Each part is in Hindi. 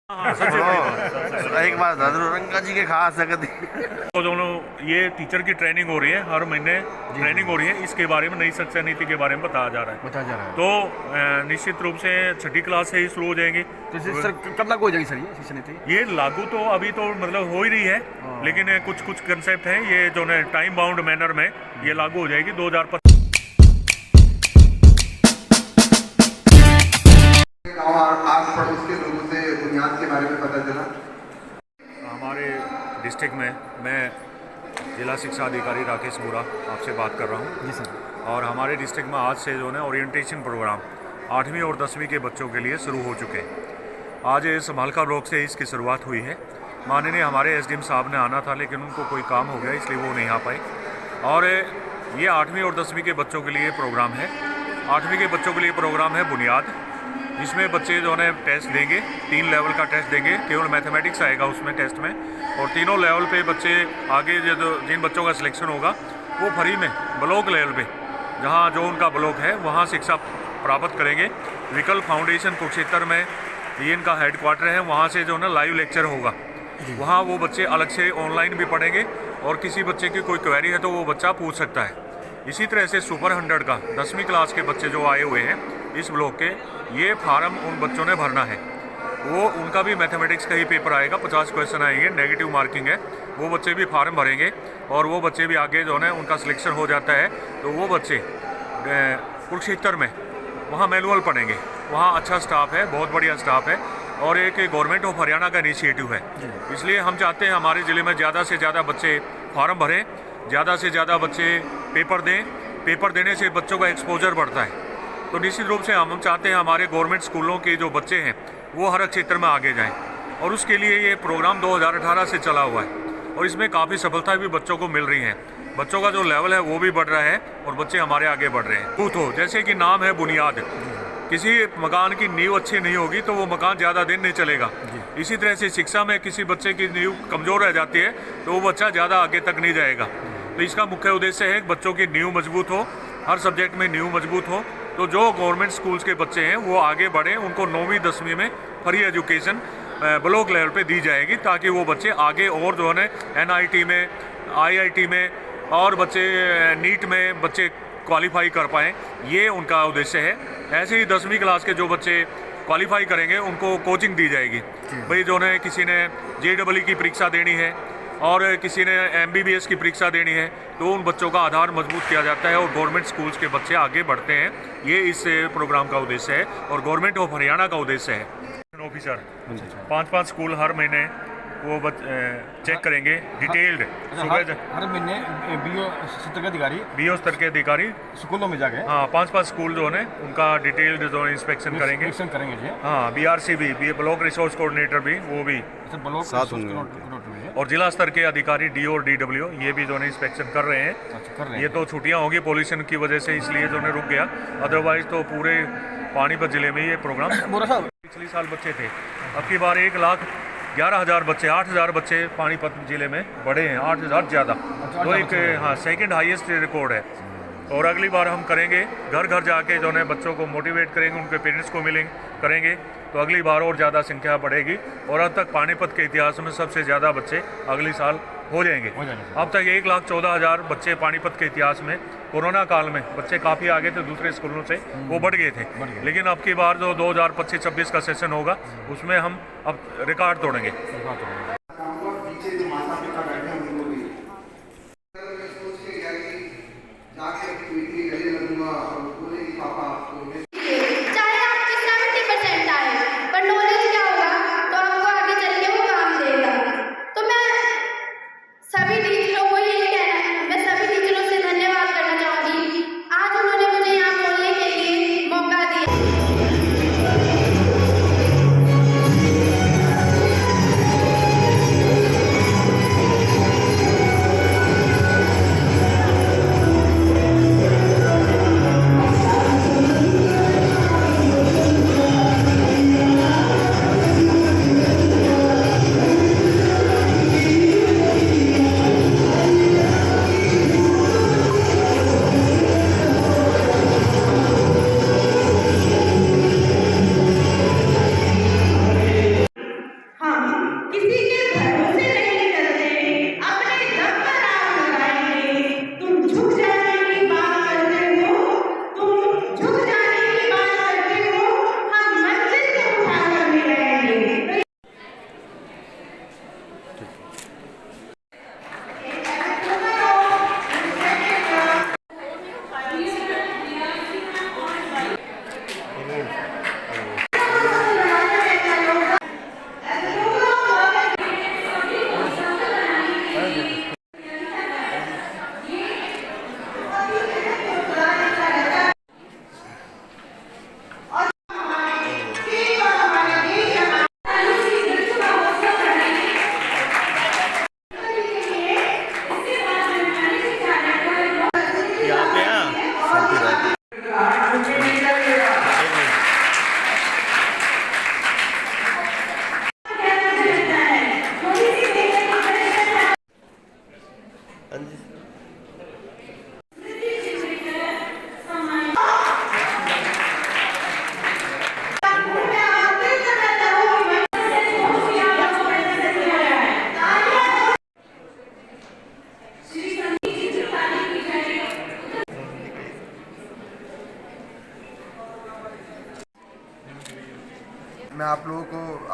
हाँ, सबसे बड़ी बात एक बात दादू रंगा जी के खास सकती तो दोनों ये टीचर की ट्रेनिंग हो रही है, हर महीने ट्रेनिंग हो रही है। इसके बारे में नई शिक्षा नीति के बारे में बताया जा रहा है। तो निश्चित रूप से छठी क्लास से ही शुरू हो जाएंगी। तो सर कब लागू हो जाएगी सर ये शिक्षा नीति? ये लागू तो अभी तो मतलब हो ही रही है, लेकिन कुछ कुछ कंसेप्ट हैं ये जो है टाइम बाउंड मैनर में ये लागू हो जाएगी 2025। आस पड़ोस के लोगों से बुनियाद के बारे में पता चला। हमारे डिस्ट्रिक्ट में मैं जिला शिक्षा अधिकारी राकेश बोरा आपसे बात कर रहा हूँ। जी सर। और हमारे डिस्ट्रिक्ट में आज से जो है ओरिएंटेशन प्रोग्राम 8वीं और 10वीं के बच्चों के लिए शुरू हो चुके हैं। आज समालका ब्लॉक से इसकी शुरुआत हुई है। माननीय हमारे एसडीएम साहब ने आना था, लेकिन उनको कोई काम हो गया इसलिए वो नहीं आ पाए। और ये 8वीं और 10वीं के बच्चों के लिए प्रोग्राम है। 8वीं के बच्चों के लिए प्रोग्राम है बुनियाद, जिसमें बच्चे जो है टेस्ट देंगे, 3 लेवल का टेस्ट देंगे। केवल मैथमेटिक्स आएगा उसमें टेस्ट में, और तीनों लेवल पे बच्चे आगे जो जिन बच्चों का सिलेक्शन होगा वो फ्री में ब्लॉक लेवल पे जहाँ जो उनका ब्लॉक है वहाँ शिक्षा प्राप्त करेंगे। विकल्प फाउंडेशन कुरुक्षेत्र में ये इनका हेडक्वार्टर है, वहाँ से जो है लाइव लेक्चर होगा। वहाँ वो बच्चे अलग से ऑनलाइन भी पढ़ेंगे, और किसी बच्चे की कोई क्वेरी है तो वो बच्चा पूछ सकता है। इसी तरह से सुपर 100 का 10वीं क्लास के बच्चे जो आए हुए हैं इस ब्लॉक के, ये फार्म उन बच्चों ने भरना है। वो उनका भी मैथमेटिक्स का ही पेपर आएगा, 50 क्वेश्चन आएंगे, नेगेटिव मार्किंग है। वो बच्चे भी फार्म भरेंगे, और वो बच्चे भी आगे जो है उनका सिलेक्शन हो जाता है तो वो बच्चे कुरुक्षेत्र में वहाँ मैनुअल पढ़ेंगे। वहाँ अच्छा स्टाफ है, बहुत बढ़िया स्टाफ है, और एक गवर्नमेंट ऑफ हरियाणा का इनिशिएटिव है। इसलिए हम चाहते हैं हमारे ज़िले में ज़्यादा से ज़्यादा बच्चे फार्म भरें, ज़्यादा से ज़्यादा बच्चे पेपर दें। पेपर देने से बच्चों का एक्सपोजर बढ़ता है। तो निश्चित रूप से हम चाहते हैं हमारे गवर्नमेंट स्कूलों के जो बच्चे हैं वो हर क्षेत्र में आगे जाएं, और उसके लिए ये प्रोग्राम 2018 से चला हुआ है, और इसमें काफ़ी सफलता भी बच्चों को मिल रही है। बच्चों का जो लेवल है वो भी बढ़ रहा है, और बच्चे हमारे आगे बढ़ रहे हैं। मजबूत हो, जैसे कि नाम है बुनियाद। किसी मकान की नींव अच्छी नहीं होगी तो वो मकान ज़्यादा दिन नहीं चलेगा। इसी तरह से शिक्षा में किसी बच्चे की नींव कमज़ोर रह जाती है तो वो बच्चा ज़्यादा आगे तक नहीं जाएगा। तो इसका मुख्य उद्देश्य है कि बच्चों की नींव मजबूत हो, हर सब्जेक्ट में नींव मजबूत हो। तो जो गवर्नमेंट स्कूल्स के बच्चे हैं वो आगे बढ़ें, उनको 9वीं 10वीं में फ्री एजुकेशन ब्लॉक लेवल पे दी जाएगी, ताकि वो बच्चे आगे और जो है NIT में, IIT में, और बच्चे नीट में बच्चे क्वालिफाई कर पाएँ। ये उनका उद्देश्य है। ऐसे ही 10वीं क्लास के जो बच्चे क्वालिफाई करेंगे उनको कोचिंग दी जाएगी। भाई जो है किसी ने JEE की परीक्षा देनी है और किसी ने MBBS की परीक्षा देनी है, तो उन बच्चों का आधार मजबूत किया जाता है और गवर्नमेंट स्कूल्स के बच्चे आगे बढ़ते हैं। ये इस प्रोग्राम का उद्देश्य है, और गवर्नमेंट ऑफ हरियाणा का उद्देश्य है। ऑफिसर 5-5 स्कूल हर महीने वो चेक करेंगे डिटेल्ड। हर महीने BO स्तर के अधिकारी BO स्तर के अधिकारी स्कूलों में जाके, हाँ, 5-5 स्कूल जो है उनका डिटेल्ड जो है इंस्पेक्शन करेंगे जी। हाँ, BRC भी, ब्लॉक रिसोर्स कोऑर्डिनेटर भी, वो भी साथ होंगे। और जिला स्तर के अधिकारी DO और DW ये भी जो है इंस्पेक्शन कर रहे हैं। ये तो छुट्टियां होगी पोल्यूशन की वजह से, इसलिए जो है रुक गया। अदरवाइज तो पूरे पानीपत जिले में ये प्रोग्राम पिछले साल बच्चे थे। अब की बार 1,11,000 बच्चे, 8,000 बच्चे पानीपत जिले में बढ़े हैं, 8,000 ज़्यादा। तो एक हाँ सेकंड हाईएस्ट रिकॉर्ड है। और अगली बार हम करेंगे घर घर जाके जो है बच्चों को मोटिवेट करेंगे, उनके पेरेंट्स को करेंगे, तो अगली बार और ज़्यादा संख्या बढ़ेगी। और अब तक पानीपत के इतिहास में सबसे ज़्यादा बच्चे अगली साल हो जाएंगे। अब तक 1,14,000 बच्चे पानीपत के इतिहास में, कोरोना काल में बच्चे काफ़ी आगे थे दूसरे स्कूलों से, वो बढ़ गए थे। लेकिन अब की बार जो 2025-26 का सेशन होगा उसमें हम अब रिकॉर्ड तोड़ेंगे।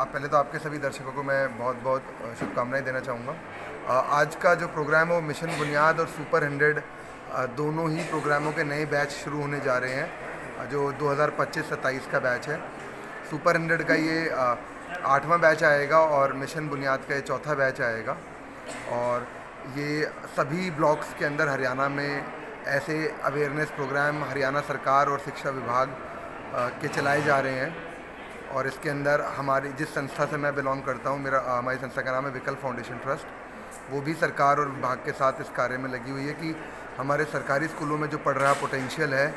पहले तो आपके सभी दर्शकों को मैं बहुत बहुत शुभकामनाएं देना चाहूँगा। आज का जो प्रोग्राम है वो मिशन बुनियाद और सुपर 100 दोनों ही प्रोग्रामों के नए बैच शुरू होने जा रहे हैं, जो 2025-27 का बैच है। सुपर 100 का ये 8वां बैच आएगा और मिशन बुनियाद का ये 4था बैच आएगा। और ये सभी ब्लॉक्स के अंदर हरियाणा में ऐसे अवेयरनेस प्रोग्राम हरियाणा सरकार और शिक्षा विभाग के चलाए जा रहे हैं। और इसके अंदर हमारी जिस संस्था से मैं बिलोंग करता हूँ, हमारी संस्था का नाम है विकल्प फाउंडेशन ट्रस्ट, वो भी सरकार और विभाग के साथ इस कार्य में लगी हुई है कि हमारे सरकारी स्कूलों में जो पढ़ रहा पोटेंशियल है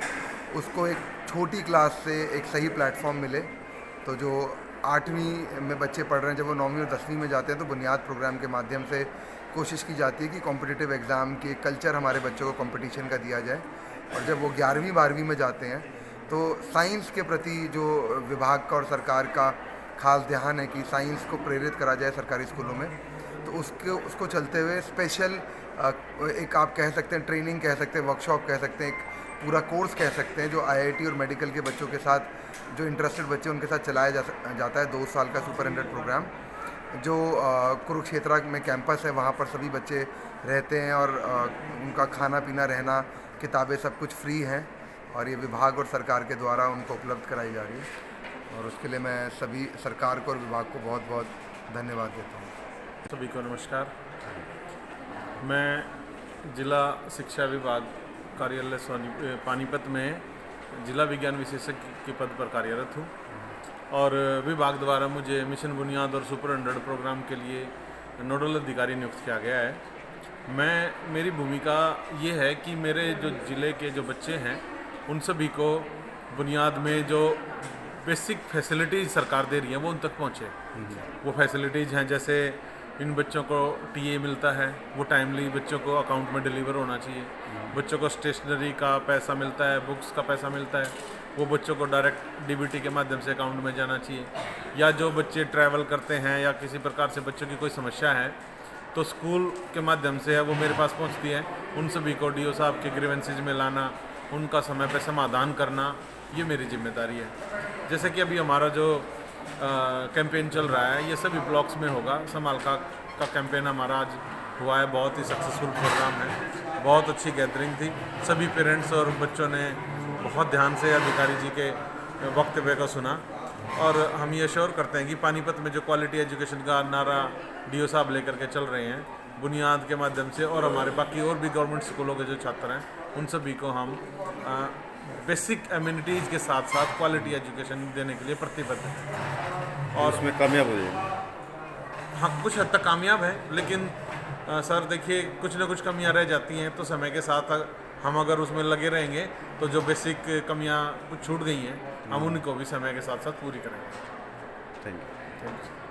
उसको एक छोटी क्लास से एक सही प्लेटफॉर्म मिले। तो जो 8वीं में बच्चे पढ़ रहे हैं, जब वो 9वीं और 10वीं में जाते हैं तो बुनियाद प्रोग्राम के माध्यम से कोशिश की जाती है कि कॉम्पिटिटिव एग्ज़ाम के कल्चर हमारे बच्चों को कंपटीशन का दिया जाए। और जब वो 11वीं 12वीं में जाते हैं तो साइंस के प्रति जो विभाग का और सरकार का खास ध्यान है कि साइंस को प्रेरित करा जाए सरकारी स्कूलों में, तो उसको चलते हुए स्पेशल एक आप कह सकते हैं ट्रेनिंग कह सकते हैं, वर्कशॉप कह सकते हैं, एक पूरा कोर्स कह सकते हैं, जो IIT और मेडिकल के बच्चों के साथ, जो इंटरेस्टेड बच्चे उनके साथ चलाया जाता है। 2 साल का सुपर 100 प्रोग्राम जो कुरुक्षेत्र में कैंपस है, वहाँ पर सभी बच्चे रहते हैं और उनका खाना पीना रहना किताबें सब कुछ फ्री हैं और ये विभाग और सरकार के द्वारा उनको उपलब्ध कराई जा रही है। और उसके लिए मैं सभी सरकार को और विभाग को बहुत बहुत धन्यवाद देता हूँ। सभी को नमस्कार। मैं जिला शिक्षा विभाग कार्यालय पानीपत में जिला विज्ञान विशेषज्ञ के पद पर कार्यरत हूँ और विभाग द्वारा मुझे मिशन बुनियाद और सुपर 100 प्रोग्राम के लिए नोडल अधिकारी नियुक्त किया गया है। मेरी भूमिका ये है कि मेरे जो ज़िले के जो बच्चे हैं उन सभी को बुनियाद में जो बेसिक फैसिलिटीज़ सरकार दे रही है वो उन तक पहुँचे। वो फैसिलिटीज़ हैं जैसे इन बच्चों को TA मिलता है, वो टाइमली बच्चों को अकाउंट में डिलीवर होना चाहिए। बच्चों को स्टेशनरी का पैसा मिलता है, बुक्स का पैसा मिलता है, वो बच्चों को डायरेक्ट DBT के माध्यम से अकाउंट में जाना चाहिए। या जो बच्चे ट्रैवल करते हैं या किसी प्रकार से बच्चों की कोई समस्या है तो स्कूल के माध्यम से है वो मेरे पास पहुंचती है। उन सभी को DO साहब के ग्रीवेंसेज में लाना, उनका समय पर समाधान करना, ये मेरी जिम्मेदारी है। जैसे कि अभी हमारा जो कैंपेन चल रहा है ये सभी ब्लॉक्स में होगा। समाल का कैंपेन हमारा आज हुआ है, बहुत ही सक्सेसफुल प्रोग्राम है, बहुत अच्छी गैदरिंग थी। सभी पेरेंट्स और बच्चों ने बहुत ध्यान से अधिकारी जी के वक्तव्य को सुना और हम ये श्योर करते हैं कि पानीपत में जो क्वालिटी एजुकेशन का नारा DO साहब लेकर के चल रहे हैं बुनियाद के माध्यम से, और हमारे बाकी और भी गवर्नमेंट स्कूलों के जो छात्र हैं उन सभी को हम बेसिक एम्यूनिटीज़ के साथ साथ क्वालिटी एजुकेशन देने के लिए प्रतिबद्ध हैं। और उसमें कामयाब हो जाएंगे। हाँ, कुछ हद तक कामयाब है, लेकिन सर देखिए कुछ ना कुछ कमियां रह जाती हैं, तो समय के साथ हम अगर उसमें लगे रहेंगे तो जो बेसिक कमियां कुछ छूट गई हैं हम उनको भी समय के साथ साथ पूरी करेंगे। Thank you.